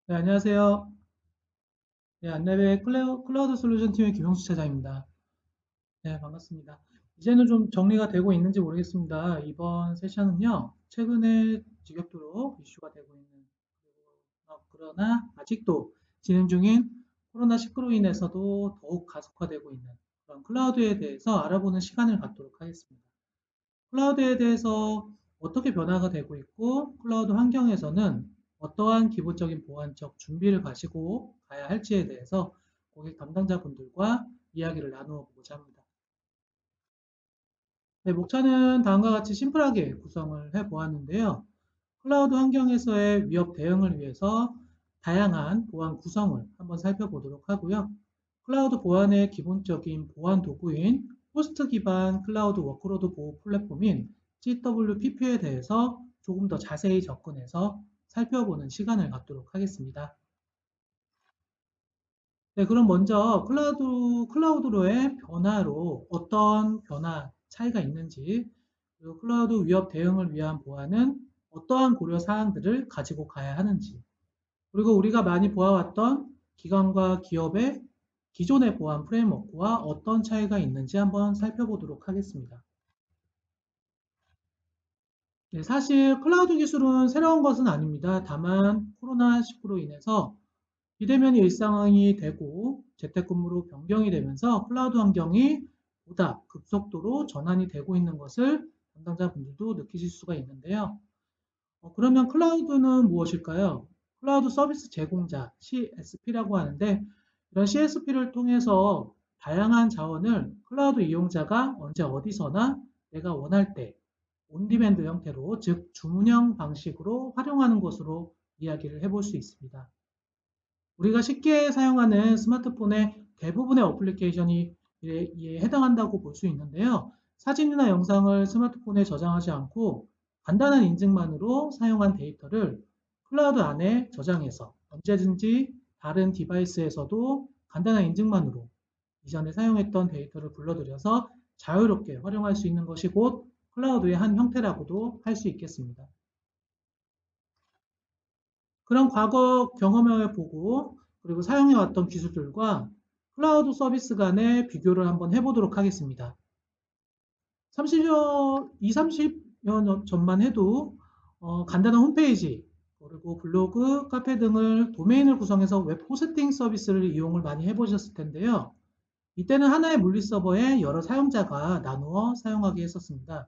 네, 안녕하세요. 네, 안내배 클라우드 솔루션 팀의 김용수 차장입니다. 네, 반갑습니다. 이제는 좀 정리가 되고 있는지 모르겠습니다. 이번 세션은요, 최근에 직격도로 이슈가 되고 있는, 그러나 아직도 진행 중인 코로나19로 인해서도 더욱 가속화되고 있는 그런 클라우드에 대해서 알아보는 시간을 갖도록 하겠습니다. 클라우드에 대해서 어떻게 변화가 되고 있고, 클라우드 환경에서는 어떠한 기본적인 보안적 준비를 가지고 가야 할지에 대해서 고객 담당자분들과 이야기를 나누어 보고자 합니다. 네, 목차는 다음과 같이 심플하게 구성을 해 보았는데요. 클라우드 환경에서의 위협 대응을 위해서 다양한 보안 구성을 한번 살펴보도록 하고요. 클라우드 보안의 기본적인 보안 도구인 호스트 기반 클라우드 워크로드 보호 플랫폼인 GWPP에 대해서 조금 더 자세히 접근해서 살펴보는 시간을 갖도록 하겠습니다. 네, 그럼 먼저 클라우드로의 변화로 어떤 변화 차이가 있는지, 그리고 클라우드 위협 대응을 위한 보안은 어떠한 고려 사항들을 가지고 가야 하는지, 그리고 우리가 많이 보아왔던 기관과 기업의 기존의 보안 프레임워크와 어떤 차이가 있는지 한번 살펴보도록 하겠습니다. 네, 사실 클라우드 기술은 새로운 것은 아닙니다. 다만 코로나19로 인해서 비대면 일상이 되고 재택근무로 변경이 되면서 클라우드 환경이 보다 급속도로 전환이 되고 있는 것을 담당자분들도 느끼실 수가 있는데요. 그러면 클라우드는 무엇일까요? 클라우드 서비스 제공자, CSP라고 하는데 이런 CSP를 통해서 다양한 자원을 클라우드 이용자가 언제 어디서나 내가 원할 때 온디맨드 형태로 즉 주문형 방식으로 활용하는 것으로 이야기를 해볼 수 있습니다. 우리가 쉽게 사용하는 스마트폰의 대부분의 어플리케이션이 이에 해당한다고 볼 수 있는데요. 사진이나 영상을 스마트폰에 저장하지 않고 간단한 인증만으로 사용한 데이터를 클라우드 안에 저장해서 언제든지 다른 디바이스에서도 간단한 인증만으로 이전에 사용했던 데이터를 불러들여서 자유롭게 활용할 수 있는 것이 곧 클라우드의 한 형태라고도 할 수 있겠습니다. 그런 과거 경험을 보고 그리고 사용해왔던 기술들과 클라우드 서비스 간의 비교를 한번 해보도록 하겠습니다. 30년 전만 해도 간단한 홈페이지 그리고 블로그, 카페 등을 도메인을 구성해서 웹 호스팅 서비스를 이용을 많이 해보셨을 텐데요. 이때는 하나의 물리 서버에 여러 사용자가 나누어 사용하게 했었습니다.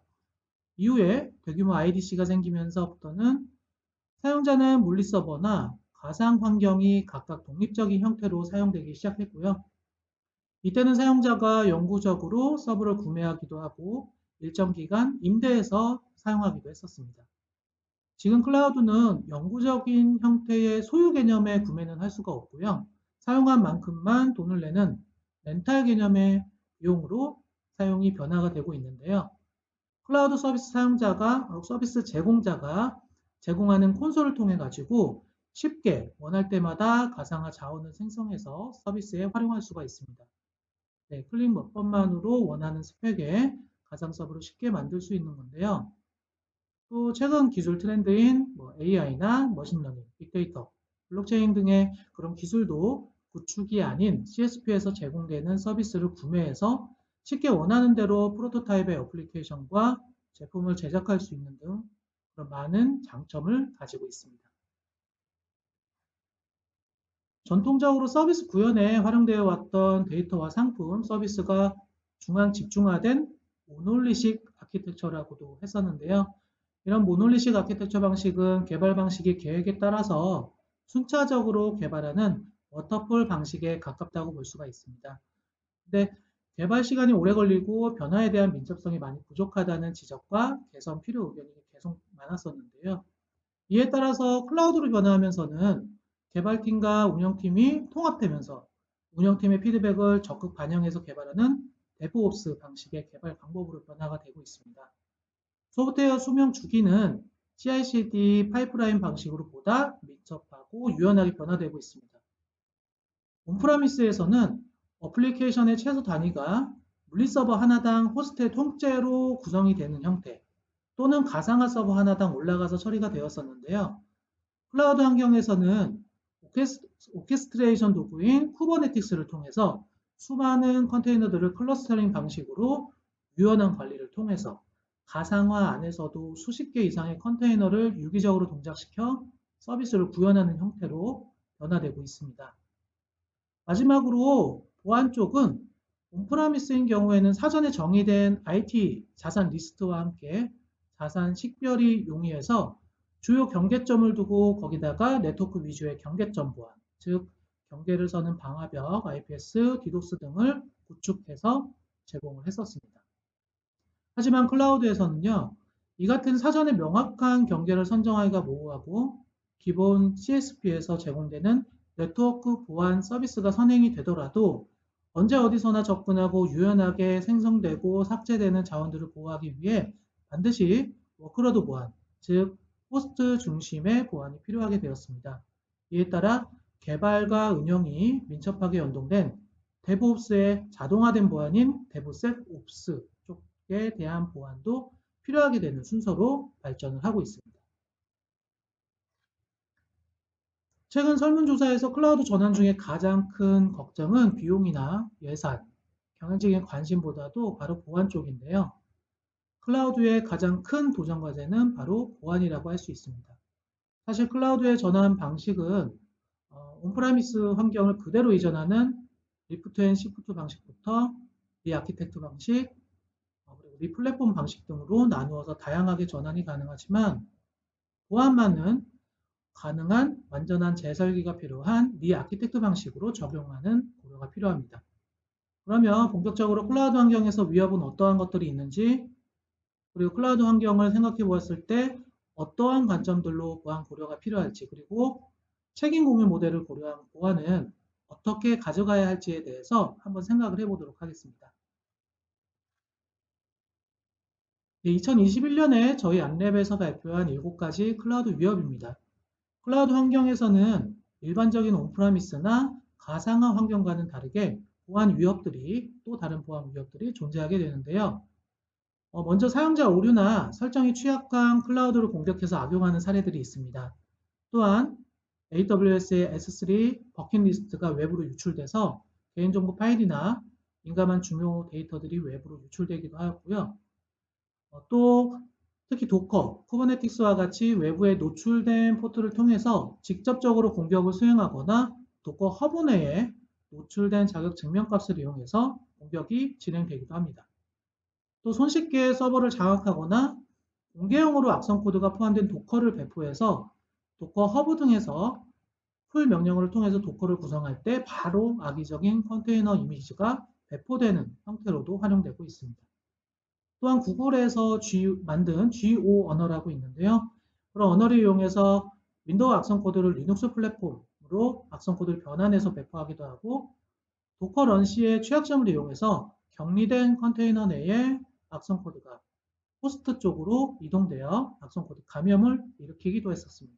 이후에 대규모 IDC가 생기면서부터는 사용자는 물리 서버나 가상 환경이 각각 독립적인 형태로 사용되기 시작했고요. 이때는 사용자가 영구적으로 서버를 구매하기도 하고 일정 기간 임대해서 사용하기도 했었습니다. 지금 클라우드는 영구적인 형태의 소유 개념의 구매는 할 수가 없고요. 사용한 만큼만 돈을 내는 렌탈 개념의 비용으로 사용이 변화가 되고 있는데요. 클라우드 서비스 사용자가 서비스 제공자가 제공하는 콘솔을 통해 가지고 쉽게 원할 때마다 가상화 자원을 생성해서 서비스에 활용할 수가 있습니다. 네, 클릭 몇 번만으로 원하는 스펙의 가상 서버를 쉽게 만들 수 있는 건데요. 또 최근 기술 트렌드인 AI나 머신러닝, 빅데이터, 블록체인 등의 그런 기술도 구축이 아닌 CSP에서 제공되는 서비스를 구매해서 쉽게 원하는 대로 프로토타입의 애플리케이션과 제품을 제작할 수 있는 등 그런 많은 장점을 가지고 있습니다. 전통적으로 서비스 구현에 활용되어 왔던 데이터와 상품, 서비스가 중앙 집중화된 모놀리식 아키텍처라고도 했었는데요. 이런 모놀리식 아키텍처 방식은 개발 방식의 계획에 따라서 순차적으로 개발하는 워터폴 방식에 가깝다고 볼 수가 있습니다. 근데 개발 시간이 오래 걸리고 변화에 대한 민첩성이 많이 부족하다는 지적과 개선 필요 의견이 계속 많았었는데요. 이에 따라서 클라우드로 변화하면서는 개발팀과 운영팀이 통합되면서 운영팀의 피드백을 적극 반영해서 개발하는 데브옵스 방식의 개발 방법으로 변화가 되고 있습니다. 소프트웨어 수명 주기는 CI/CD 파이프라인 방식으로 보다 밀접하고 유연하게 변화되고 있습니다. 온프라미스에서는 어플리케이션의 최소 단위가 물리서버 하나당 호스트의 통째로 구성이 되는 형태 또는 가상화 서버 하나당 올라가서 처리가 되었었는데요. 클라우드 환경에서는 오케스트레이션 도구인 쿠버네티스를 통해서 수많은 컨테이너들을 클러스터링 방식으로 유연한 관리를 통해서 가상화 안에서도 수십 개 이상의 컨테이너를 유기적으로 동작시켜 서비스를 구현하는 형태로 변화되고 있습니다. 마지막으로 보안 쪽은 온프라미스인 경우에는 사전에 정의된 IT 자산 리스트와 함께 자산 식별이 용이해서 주요 경계점을 두고 거기다가 네트워크 위주의 경계점 보안, 즉 경계를 서는 방화벽, IPS, 디도스 등을 구축해서 제공을 했었습니다. 하지만 클라우드에서는요, 이 같은 사전에 명확한 경계를 선정하기가 모호하고 기본 CSP에서 제공되는 네트워크 보안 서비스가 선행이 되더라도 언제 어디서나 접근하고 유연하게 생성되고 삭제되는 자원들을 보호하기 위해 반드시 워크로드 보안, 즉 호스트 중심의 보안이 필요하게 되었습니다. 이에 따라 개발과 운영이 민첩하게 연동된 DevOps의 자동화된 보안인 DevSecOps 쪽에 대한 보안도 필요하게 되는 순서로 발전을 하고 있습니다. 최근 설문조사에서 클라우드 전환 중에 가장 큰 걱정은 비용이나 예산, 경영적인 관심보다도 바로 보안 쪽인데요. 클라우드의 가장 큰 도전 과제는 바로 보안이라고 할 수 있습니다. 사실 클라우드의 전환 방식은 온프라미스 환경을 그대로 이전하는 리프트 앤 시프트 방식부터 리아키텍트 방식, 그리고 리플랫폼 방식 등으로 나누어서 다양하게 전환이 가능하지만 보안만은 가능한 완전한 재설계가 필요한 리아키텍트 방식으로 적용하는 고려가 필요합니다. 그러면 본격적으로 클라우드 환경에서 위협은 어떠한 것들이 있는지, 그리고 클라우드 환경을 생각해 보았을 때 어떠한 관점들로 보안 고려가 필요할지, 그리고 책임 공유 모델을 고려한 보안은 어떻게 가져가야 할지에 대해서 한번 생각을 해보도록 하겠습니다. 2021년에 저희 안랩에서 발표한 7가지 클라우드 위협입니다. 클라우드 환경에서는 일반적인 온프라미스나 가상화 환경과는 다르게 보안 위협들이 또 다른 보안 위협들이 존재하게 되는데요. 먼저 사용자 오류나 설정이 취약한 클라우드를 공격해서 악용하는 사례들이 있습니다. 또한 AWS의 S3 버킷리스트가 외부로 유출돼서 개인정보 파일이나 민감한 중요 데이터들이 외부로 유출되기도 하고요. 또 특히 도커, 쿠버네티스와 같이 외부에 노출된 포트를 통해서 직접적으로 공격을 수행하거나 도커 허브 내에 노출된 자격 증명값을 이용해서 공격이 진행되기도 합니다. 또 손쉽게 서버를 장악하거나 공개형으로 악성 코드가 포함된 도커를 배포해서 도커 허브 등에서 풀 명령어를 통해서 도커를 구성할 때 바로 악의적인 컨테이너 이미지가 배포되는 형태로도 활용되고 있습니다. 또한 구글에서 만든 Go 언어라고 있는데요. 그런 언어를 이용해서 윈도우 악성 코드를 리눅스 플랫폼으로 악성 코드를 변환해서 배포하기도 하고 도커 런 시의 취약점을 이용해서 격리된 컨테이너 내에 악성 코드가 호스트 쪽으로 이동되어 악성 코드 감염을 일으키기도 했었습니다.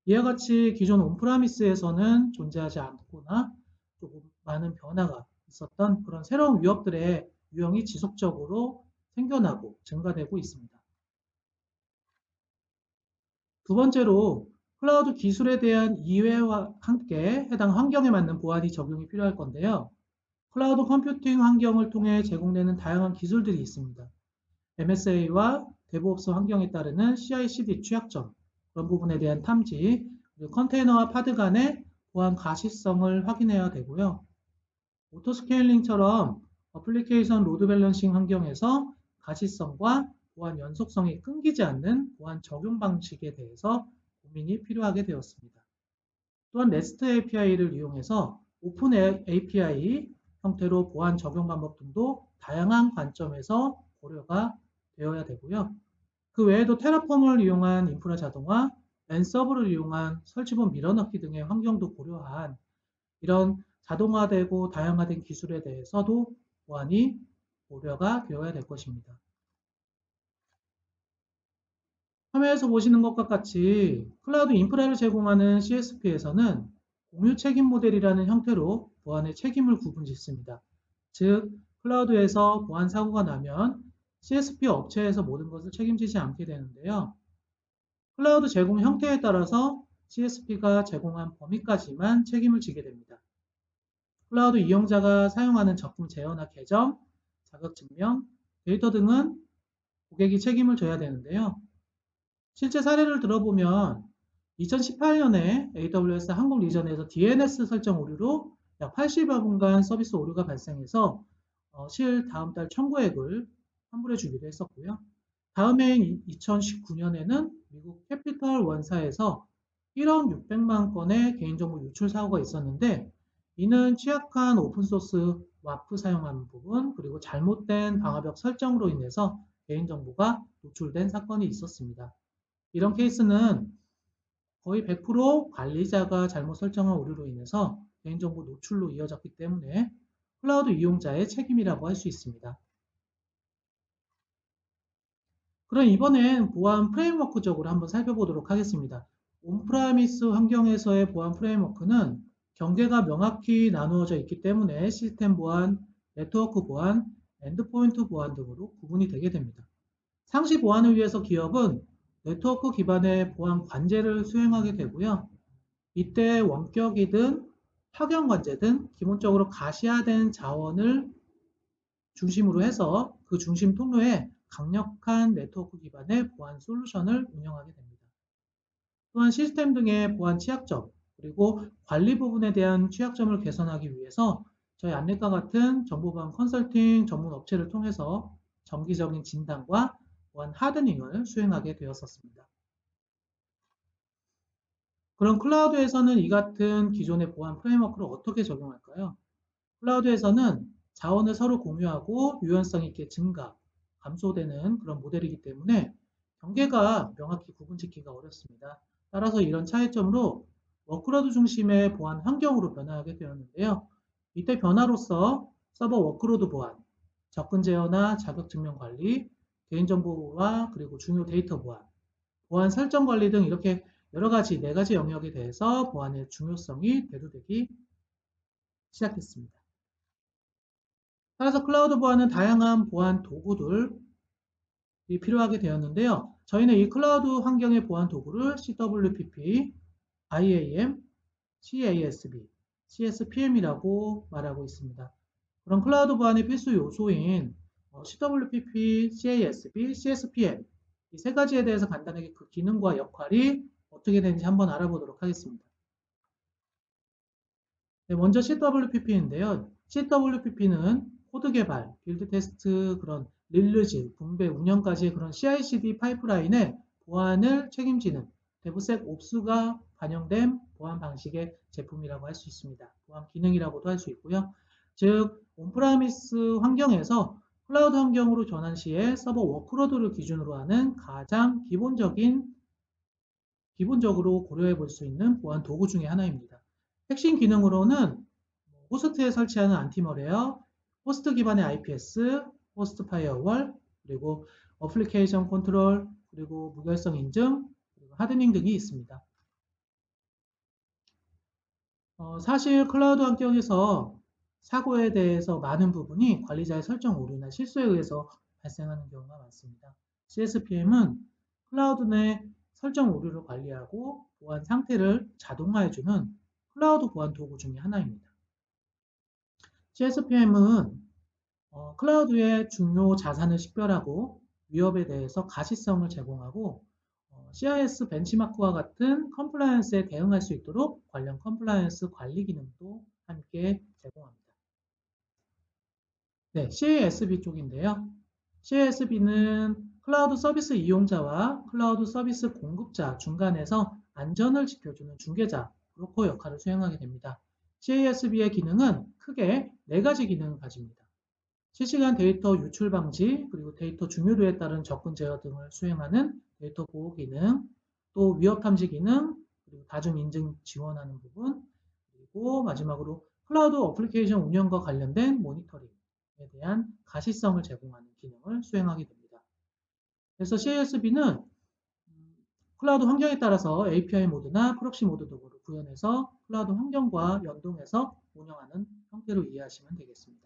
이와 같이 기존 온프라미스에서는 존재하지 않거나 조금 많은 변화가 있었던 그런 새로운 위협들의 유형이 지속적으로 생겨나고 증가되고 있습니다. 두 번째로 클라우드 기술에 대한 이해와 함께 해당 환경에 맞는 보안이 적용이 필요할 건데요. 클라우드 컴퓨팅 환경을 통해 제공되는 다양한 기술들이 있습니다. MSA와 DevOps 환경에 따르는 CI/CD 취약점, 그런 부분에 대한 탐지, 그리고 컨테이너와 파드 간의 보안 가시성을 확인해야 되고요. 오토스케일링처럼 어플리케이션 로드 밸런싱 환경에서 가시성과 보안 연속성이 끊기지 않는 보안 적용 방식에 대해서 고민이 필요하게 되었습니다. 또한 REST API를 이용해서 오픈 API 형태로 보안 적용 방법 등도 다양한 관점에서 고려가 되어야 되고요. 그 외에도 테라폼을 이용한 인프라 자동화, 앤서브를 이용한 설치본 밀어넣기 등의 환경도 고려한 이런 자동화되고 다양화된 기술에 대해서도 보안이 고려가 되어야 될 것입니다. 화면에서 보시는 것과 같이 클라우드 인프라를 제공하는 CSP에서는 공유 책임 모델이라는 형태로 보안의 책임을 구분짓습니다. 즉, 클라우드에서 보안 사고가 나면 CSP 업체에서 모든 것을 책임지지 않게 되는데요. 클라우드 제공 형태에 따라서 CSP가 제공한 범위까지만 책임을 지게 됩니다. 클라우드 이용자가 사용하는 적금 제어나 계정, 자격증명, 데이터 등은 고객이 책임을 져야 되는데요. 실제 사례를 들어보면 2018년에 AWS 한국 리전에서 DNS 설정 오류로 약 80여 분간 서비스 오류가 발생해서 실 다음 달 청구액을 환불해 주기도 했었고요. 다음 해인 2019년에는 미국 캐피털 원사에서 1억 600만 건의 개인정보 유출 사고가 있었는데 이는 취약한 오픈소스 와프 사용하는 부분 그리고 잘못된 방화벽 설정으로 인해서 개인정보가 노출된 사건이 있었습니다. 이런 케이스는 거의 100% 관리자가 잘못 설정한 오류로 인해서 개인정보 노출로 이어졌기 때문에 클라우드 이용자의 책임이라고 할 수 있습니다. 그럼 이번엔 보안 프레임워크적으로 한번 살펴보도록 하겠습니다. 온프라미스 환경에서의 보안 프레임워크는 경계가 명확히 나누어져 있기 때문에 시스템 보안, 네트워크 보안, 엔드포인트 보안 등으로 구분이 되게 됩니다. 상시 보안을 위해서 기업은 네트워크 기반의 보안 관제를 수행하게 되고요. 이때 원격이든 파견 관제든 기본적으로 가시화된 자원을 중심으로 해서 그 중심 통로에 강력한 네트워크 기반의 보안 솔루션을 운영하게 됩니다. 또한 시스템 등의 보안 취약점, 그리고 관리 부분에 대한 취약점을 개선하기 위해서 저희 안내과 같은 정보보안 컨설팅 전문 업체를 통해서 정기적인 진단과 보안 하드닝을 수행하게 되었었습니다. 그럼 클라우드에서는 이 같은 기존의 보안 프레임워크를 어떻게 적용할까요? 클라우드에서는 자원을 서로 공유하고 유연성 있게 증가, 감소되는 그런 모델이기 때문에 경계가 명확히 구분짓기가 어렵습니다. 따라서 이런 차이점으로 워크로드 중심의 보안 환경으로 변화하게 되었는데요. 이때 변화로서 서버 워크로드 보안, 접근 제어나 자격 증명 관리, 개인정보 보호와 그리고 중요 데이터 보안, 보안 설정 관리 등 이렇게 여러 가지 네 가지 영역에 대해서 보안의 중요성이 대두되기 시작했습니다. 따라서 클라우드 보안은 다양한 보안 도구들이 필요하게 되었는데요. 저희는 이 클라우드 환경의 보안 도구를 CWPP, IAM, CASB, CSPM이라고 말하고 있습니다. 그런 클라우드 보안의 필수 요소인 CWPP, CASB, CSPM 이 세 가지에 대해서 간단하게 그 기능과 역할이 어떻게 되는지 한번 알아보도록 하겠습니다. 네, 먼저 CWPP인데요. CWPP는 코드 개발, 빌드 테스트, 그런 릴리즈, 분배, 운영까지의 그런 CI/CD 파이프라인의 보안을 책임지는 DevSecOps가 반영된 보안 방식의 제품이라고 할 수 있습니다. 보안 기능이라고도 할 수 있고요. 즉, 온프라미스 환경에서 클라우드 환경으로 전환 시에 서버 워크로드를 기준으로 하는 가장 기본적으로 고려해 볼 수 있는 보안 도구 중에 하나입니다. 핵심 기능으로는 호스트에 설치하는 안티멀웨어, 호스트 기반의 IPS, 호스트 파이어월, 그리고 어플리케이션 컨트롤, 그리고 무결성 인증, 그리고 하드닝 등이 있습니다. 사실 클라우드 환경에서 사고에 대해서 많은 부분이 관리자의 설정 오류나 실수에 의해서 발생하는 경우가 많습니다. CSPM은 클라우드 내 설정 오류를 관리하고 보안 상태를 자동화해주는 클라우드 보안 도구 중에 하나입니다. CSPM은 클라우드의 중요 자산을 식별하고 위협에 대해서 가시성을 제공하고 CIS 벤치마크와 같은 컴플라이언스에 대응할 수 있도록 관련 컴플라이언스 관리 기능도 함께 제공합니다. 네, CASB 쪽인데요. CASB는 클라우드 서비스 이용자와 클라우드 서비스 공급자 중간에서 안전을 지켜주는 중개자, 브로커 역할을 수행하게 됩니다. CASB의 기능은 크게 네 가지 기능을 가집니다. 실시간 데이터 유출 방지, 그리고 데이터 중요도에 따른 접근 제어 등을 수행하는 데이터 보호 기능, 또 위협 탐지 기능, 그리고 다중 인증 지원하는 부분, 그리고 마지막으로 클라우드 어플리케이션 운영과 관련된 모니터링에 대한 가시성을 제공하는 기능을 수행하게 됩니다. 그래서 CASB는 클라우드 환경에 따라서 API 모드나 프록시 모드 등으로 구현해서 클라우드 환경과 연동해서 운영하는 형태로 이해하시면 되겠습니다.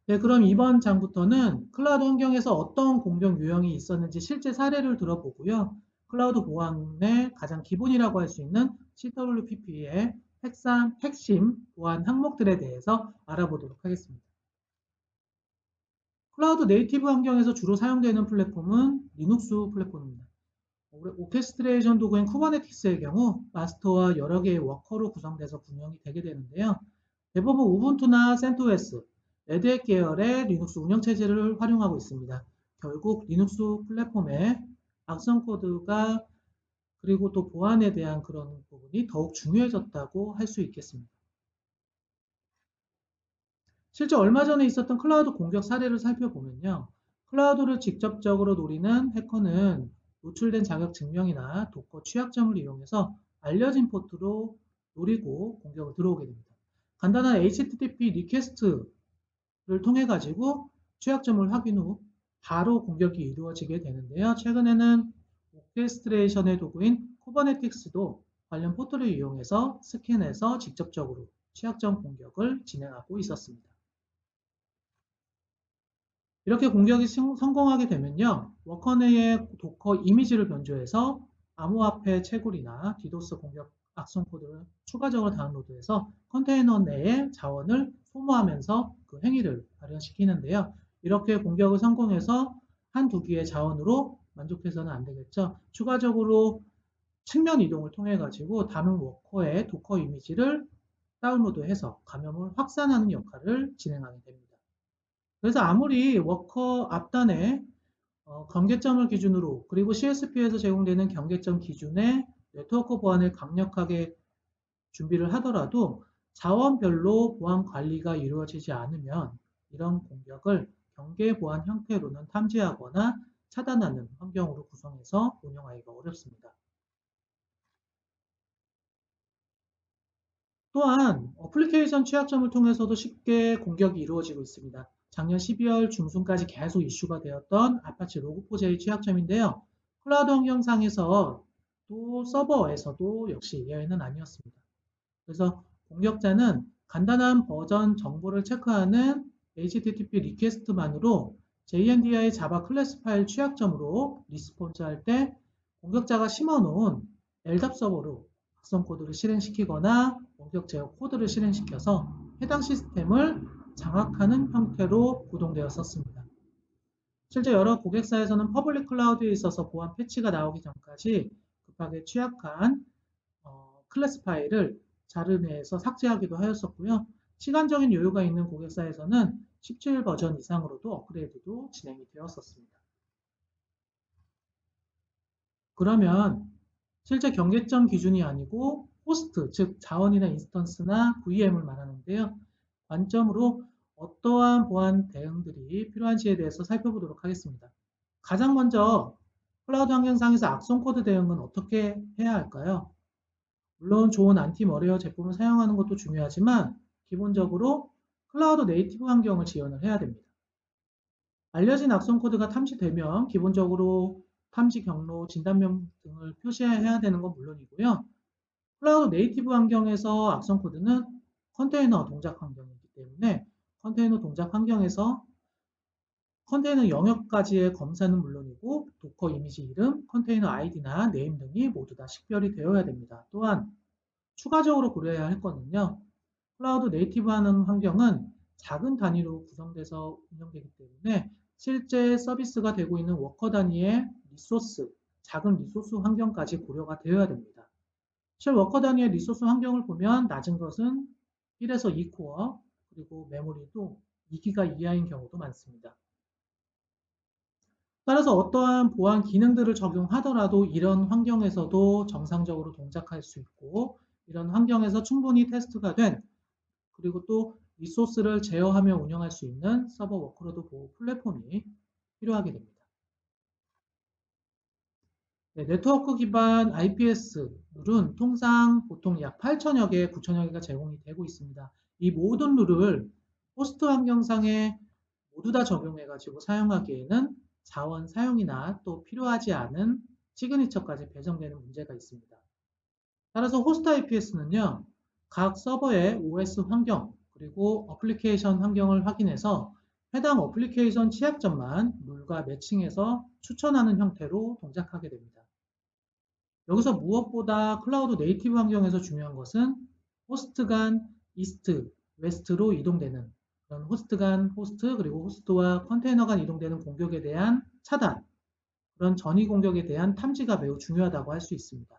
네, 그럼 이번 장부터는 클라우드 환경에서 어떤 공정 유형이 있었는지 실제 사례를 들어보고요. 클라우드 보안의 가장 기본이라고 할 수 있는 CWPP의 핵심 보안 항목들에 대해서 알아보도록 하겠습니다. 클라우드 네이티브 환경에서 주로 사용되는 플랫폼은 리눅스 플랫폼입니다. 오케스트레이션 도구인 쿠버네티스의 경우 마스터와 여러 개의 워커로 구성돼서 운영이 되게 되는데요. 대부분 우분투나 센토스, 레드햇 계열의 리눅스 운영체제를 활용하고 있습니다. 결국 리눅스 플랫폼의 악성 코드가 그리고 또 보안에 대한 그런 부분이 더욱 중요해졌다고 할 수 있겠습니다. 실제 얼마 전에 있었던 클라우드 공격 사례를 살펴보면요. 클라우드를 직접적으로 노리는 해커는 노출된 자격 증명이나 도커 취약점을 이용해서 알려진 포트로 노리고 공격을 들어오게 됩니다. 간단한 HTTP 리퀘스트를 통해 가지고 취약점을 확인 후 바로 공격이 이루어지게 되는데요. 최근에는 오케스트레이션의 도구인 쿠버네티스도 관련 포트를 이용해서 스캔해서 직접적으로 취약점 공격을 진행하고 있었습니다. 이렇게 공격이 성공하게 되면요. 워커 내의 도커 이미지를 변조해서 암호화폐 채굴이나 디도스 공격 악성 코드를 추가적으로 다운로드해서 컨테이너 내의 자원을 소모하면서 그 행위를 발현시키는데요. 이렇게 공격을 성공해서 한두 개의 자원으로 만족해서는 안 되겠죠. 추가적으로 측면 이동을 통해 가지고 다른 워커의 도커 이미지를 다운로드해서 감염을 확산하는 역할을 진행하게 됩니다. 그래서 아무리 워커 앞단에 경계점을 기준으로 그리고 CSP에서 제공되는 경계점 기준의 네트워크 보안을 강력하게 준비를 하더라도 자원별로 보안 관리가 이루어지지 않으면 이런 공격을 경계 보안 형태로는 탐지하거나 차단하는 환경으로 구성해서 운영하기가 어렵습니다. 또한 어플리케이션 취약점을 통해서도 쉽게 공격이 이루어지고 있습니다. 작년 12월 중순까지 계속 이슈가 되었던 아파치 로그4j 취약점인데요. 클라우드 환경상에서 또 서버에서도 역시 예외는 아니었습니다. 그래서 공격자는 간단한 버전 정보를 체크하는 HTTP 리퀘스트만으로 JNDI 자바 클래스 파일 취약점으로 리스폰스 할 때 공격자가 심어놓은 LDAP 서버로 악성 코드를 실행시키거나 원격 제어 코드를 실행시켜서 해당 시스템을 장악하는 형태로 구동되었었습니다. 실제 여러 고객사에서는 퍼블릭 클라우드에 있어서 보안 패치가 나오기 전까지 급하게 취약한 클래스 파일을 자르내서 삭제하기도 하였었고요. 시간적인 여유가 있는 고객사에서는 17 버전 이상으로도 업그레이드도 진행이 되었었습니다. 그러면 실제 경계점 기준이 아니고 호스트, 즉 자원이나 인스턴스나 VM을 말하는데요. 관점으로 어떠한 보안 대응들이 필요한지에 대해서 살펴보도록 하겠습니다. 가장 먼저 클라우드 환경상에서 악성 코드 대응은 어떻게 해야 할까요? 물론 좋은 안티머레어 제품을 사용하는 것도 중요하지만 기본적으로 클라우드 네이티브 환경을 지원을 해야 됩니다. 알려진 악성 코드가 탐지되면 기본적으로 탐지 경로, 진단명 등을 표시해야 되는 건 물론이고요. 클라우드 네이티브 환경에서 악성 코드는 컨테이너 동작 환경이기 때문에 컨테이너 동작 환경에서 컨테이너 영역까지의 검사는 물론이고 도커 이미지 이름, 컨테이너 아이디나 네임 등이 모두 다 식별이 되어야 됩니다. 또한 추가적으로 고려해야 할 거는요. 클라우드 네이티브 하는 환경은 작은 단위로 구성돼서 운영되기 때문에 실제 서비스가 되고 있는 워커 단위의 리소스, 작은 리소스 환경까지 고려가 되어야 됩니다. 실워커 단위의 리소스 환경을 보면 낮은 것은 1에서 2코어, 그리고 메모리도 2기가 이하인 경우도 많습니다. 따라서 어떠한 보안 기능들을 적용하더라도 이런 환경에서도 정상적으로 동작할 수 있고 이런 환경에서 충분히 테스트가 된 그리고 또 리소스를 제어하며 운영할 수 있는 서버 워크로드 보호 플랫폼이 필요하게 됩니다. 네, 네트워크 기반 IPS 룰은 통상 보통 약 8천여 개, 9천여 개가 제공이 되고 있습니다. 이 모든 룰을 호스트 환경상에 모두 다 적용해가지고 사용하기에는 자원 사용이나 또 필요하지 않은 시그니처까지 배정되는 문제가 있습니다. 따라서 호스트 IPS는요, 각 서버의 OS 환경, 그리고 어플리케이션 환경을 확인해서 해당 어플리케이션 취약점만 룰과 매칭해서 추천하는 형태로 동작하게 됩니다. 여기서 무엇보다 클라우드 네이티브 환경에서 중요한 것은 호스트 간 이스트, 웨스트로 이동되는 그런 호스트 간 호스트 그리고 호스트와 컨테이너 간 이동되는 공격에 대한 차단, 그런 전위 공격에 대한 탐지가 매우 중요하다고 할 수 있습니다.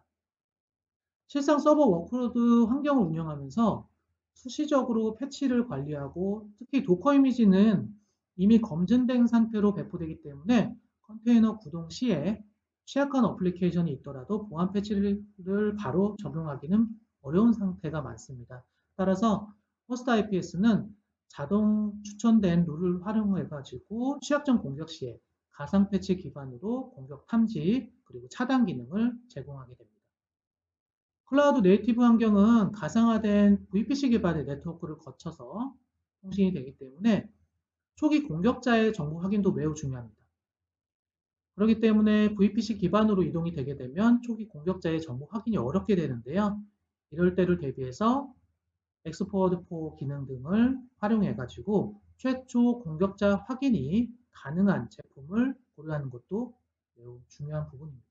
실상 서버 워크로드 환경을 운영하면서 수시적으로 패치를 관리하고 특히 도커 이미지는 이미 검증된 상태로 배포되기 때문에 컨테이너 구동 시에 취약한 어플리케이션이 있더라도 보안 패치를 바로 적용하기는 어려운 상태가 많습니다. 따라서 호스트 IPS는 자동 추천된 룰을 활용해 가지고 취약점 공격 시에 가상 패치 기반으로 공격 탐지 그리고 차단 기능을 제공하게 됩니다. 클라우드 네이티브 환경은 가상화된 VPC 기반의 네트워크를 거쳐서 통신이 되기 때문에 초기 공격자의 정보 확인도 매우 중요합니다. 그렇기 때문에 VPC 기반으로 이동이 되게 되면 초기 공격자의 정보 확인이 어렵게 되는데요. 이럴 때를 대비해서 엑스포워드4 기능 등을 활용해 가지고 최초 공격자 확인이 가능한 제품을 고려하는 것도 매우 중요한 부분입니다.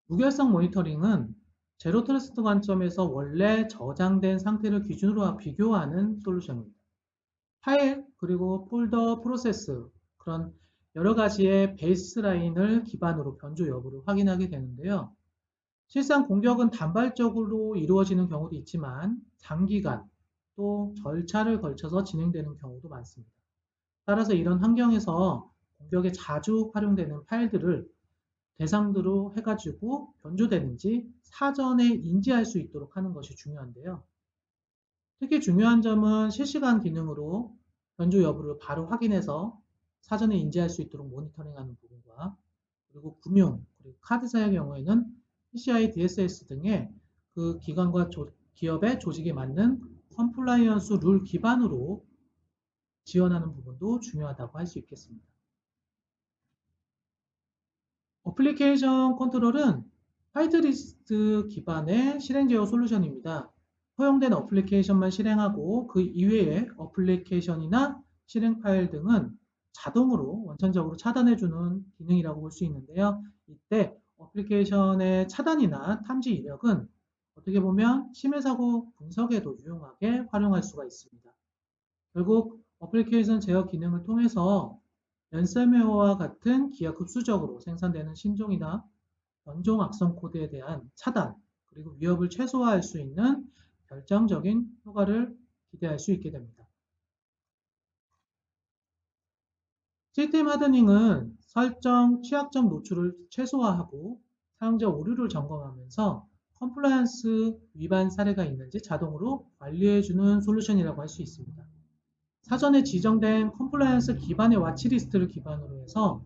무결성 모니터링은 제로 트러스트 관점에서 원래 저장된 상태를 기준으로 비교하는 솔루션입니다. 파일 그리고 폴더 프로세스 그런 여러 가지의 베이스라인을 기반으로 변조 여부를 확인하게 되는데요. 실상 공격은 단발적으로 이루어지는 경우도 있지만 장기간 또 절차를 걸쳐서 진행되는 경우도 많습니다. 따라서 이런 환경에서 공격에 자주 활용되는 파일들을 대상으로 해가지고 변조되는지 사전에 인지할 수 있도록 하는 것이 중요한데요. 특히 중요한 점은 실시간 기능으로 변조 여부를 바로 확인해서 사전에 인지할 수 있도록 모니터링하는 부분과 그리고 금융, 그리고 카드사의 경우에는 PCI DSS 등의 그 기관과 기업의 조직에 맞는 컴플라이언스 룰 기반으로 지원하는 부분도 중요하다고 할 수 있겠습니다. 어플리케이션 컨트롤은 화이트리스트 기반의 실행 제어 솔루션입니다. 허용된 어플리케이션만 실행하고 그 이외의 어플리케이션이나 실행 파일 등은 자동으로 원천적으로 차단해주는 기능이라고 볼 수 있는데요. 이때 어플리케이션의 차단이나 탐지 이력은 어떻게 보면 심해 사고 분석에도 유용하게 활용할 수가 있습니다. 결국 어플리케이션 제어 기능을 통해서 랜섬웨어와 같은 기하 급수적으로 생산되는 신종이나 변종 악성 코드에 대한 차단 그리고 위협을 최소화할 수 있는 결정적인 효과를 기대할 수 있게 됩니다. 시스템 하드닝은 설정 취약점 노출을 최소화하고 사용자 오류를 점검하면서 컴플라이언스 위반 사례가 있는지 자동으로 관리해주는 솔루션이라고 할 수 있습니다. 사전에 지정된 컴플라이언스 기반의 와치리스트를 기반으로 해서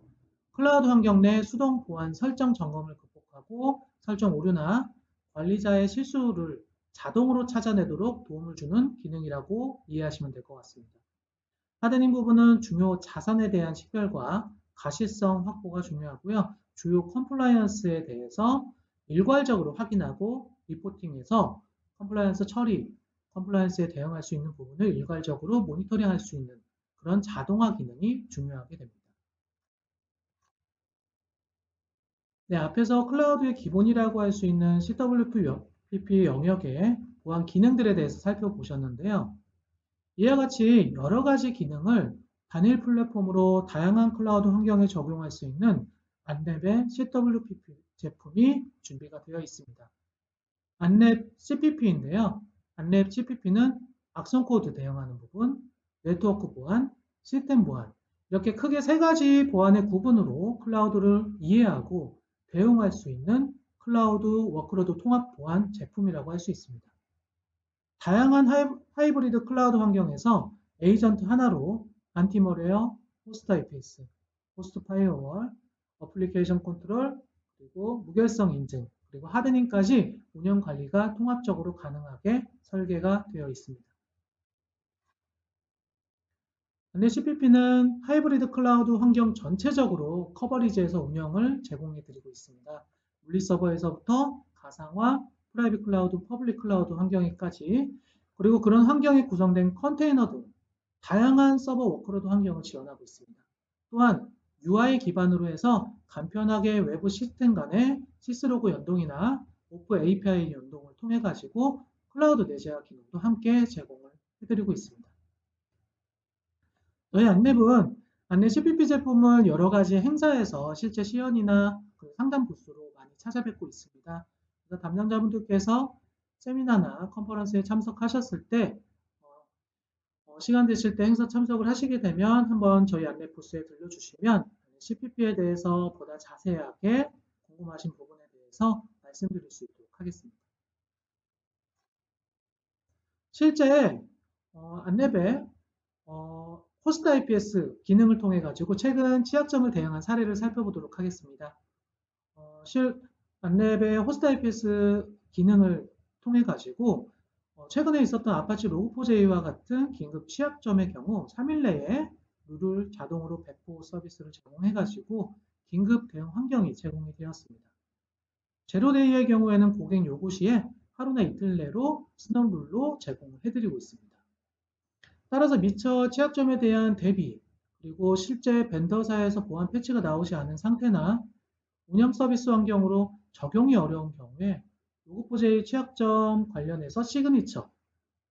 클라우드 환경 내 수동 보안 설정 점검을 극복하고 설정 오류나 관리자의 실수를 자동으로 찾아내도록 도움을 주는 기능이라고 이해하시면 될 것 같습니다. 하드닝 부분은 중요 자산에 대한 식별과 가시성 확보가 중요하고요. 주요 컴플라이언스에 대해서 일괄적으로 확인하고 리포팅해서 컴플라이언스 처리, 컴플라이언스에 대응할 수 있는 부분을 일괄적으로 모니터링할 수 있는 그런 자동화 기능이 중요하게 됩니다. 네, 앞에서 클라우드의 기본이라고 할 수 있는 CWP 영역의 보안 기능들에 대해서 살펴보셨는데요. 이와 같이 여러 가지 기능을 단일 플랫폼으로 다양한 클라우드 환경에 적용할 수 있는 안랩의 CWP 제품이 준비가 되어 있습니다. 안랩 CPP인데요. 안랩 CPP는 악성 코드 대응하는 부분, 네트워크 보안, 시스템 보안 이렇게 크게 세 가지 보안의 구분으로 클라우드를 이해하고 대응할 수 있는 클라우드 워크로드 통합 보안 제품이라고 할 수 있습니다. 다양한 하이브리드 클라우드 환경에서 에이전트 하나로 안티머레어, 호스트 IPS, 호스트 파이어월, 어플리케이션 컨트롤, 그리고 무결성 인증, 그리고 하드닝까지 운영 관리가 통합적으로 가능하게 설계가 되어 있습니다. 근데 CPP는 하이브리드 클라우드 환경 전체적으로 커버리지에서 운영을 제공해 드리고 있습니다. 물리 서버에서부터 가상화, 프라이빗 클라우드, 퍼블릭 클라우드 환경에까지 그리고 그런 환경에 구성된 컨테이너 등 다양한 서버 워크로드 환경을 지원하고 있습니다. 또한 UI 기반으로 해서 간편하게 외부 시스템 간의 시스로그 연동이나 오프 API 연동을 통해 가지고 클라우드 내재화 기능도 함께 제공을 해드리고 있습니다. 저희 안랩은 안랩 CPP 제품을 여러 가지 행사에서 실제 시연이나 상담 부스로 많이 찾아뵙고 있습니다. 그래서 담당자분들께서 세미나나 컨퍼런스에 참석하셨을 때 시간 되실 때 행사 참석을 하시게 되면 한번 저희 안랩 부스에 들려주시면 CPP에 대해서 보다 자세하게 궁금하신 부분에 대해서 말씀드릴 수 있도록 하겠습니다. 실제 안랩의 호스트 IPS 기능을 통해 가지고 최근 취약점을 대응한 사례를 살펴보도록 하겠습니다. 안랩의 호스트 IPS 기능을 통해 가지고 최근에 있었던 아파치 로그4j와 같은 긴급 취약점의 경우 3일 내에 룰을 자동으로 배포 서비스를 제공해 가지고 긴급 대응 환경이 제공이 되었습니다. 제로데이의 경우에는 고객 요구 시에 하루나 이틀 내로 수동 룰로 제공을 해드리고 있습니다. 따라서 미처 취약점에 대한 대비, 그리고 실제 벤더사에서 보안 패치가 나오지 않은 상태나 운영 서비스 환경으로 적용이 어려운 경우에 로그4j 취약점 관련해서 시그니처,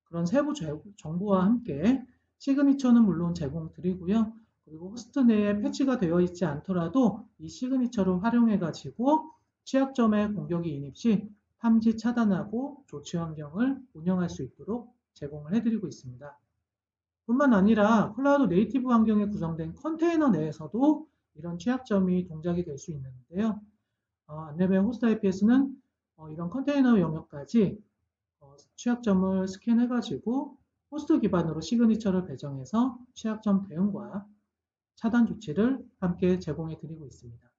그런 세부 정보와 함께 시그니처는 물론 제공드리고요. 그리고 호스트 내에 패치가 되어 있지 않더라도 이 시그니처를 활용해 가지고 취약점의 공격이 인입 시 탐지 차단하고 조치 환경을 운영할 수 있도록 제공을 해드리고 있습니다. 뿐만 아니라 클라우드 네이티브 환경에 구성된 컨테이너 내에서도 이런 취약점이 동작이 될 수 있는데요. 안랩의 호스트 IPS는 이런 컨테이너 영역까지 취약점을 스캔해가지고 호스트 기반으로 시그니처를 배정해서 취약점 대응과 차단 조치를 함께 제공해 드리고 있습니다.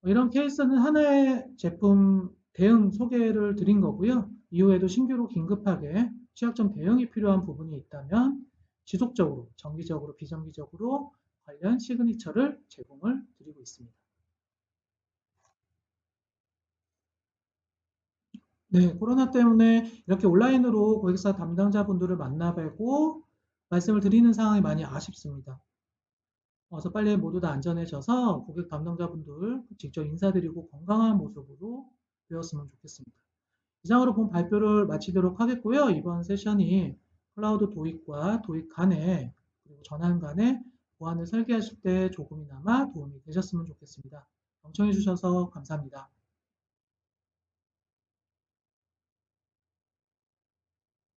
이런 케이스는 하나의 제품 대응 소개를 드린 거고요. 이후에도 신규로 긴급하게 취약점 대응이 필요한 부분이 있다면 지속적으로, 정기적으로, 비정기적으로 관련 시그니처를 제공을 드리고 있습니다. 네, 코로나 때문에 이렇게 온라인으로 고객사 담당자분들을 만나뵈고 말씀을 드리는 상황이 많이 아쉽습니다. 어서 빨리 모두 다 안전해져서 고객 담당자분들 직접 인사드리고 건강한 모습으로 되었으면 좋겠습니다. 이상으로 본 발표를 마치도록 하겠고요. 이번 세션이 클라우드 도입과 도입 간에 그리고 전환 간에 보안을 설계하실 때 조금이나마 도움이 되셨으면 좋겠습니다. 경청해 주셔서 감사합니다.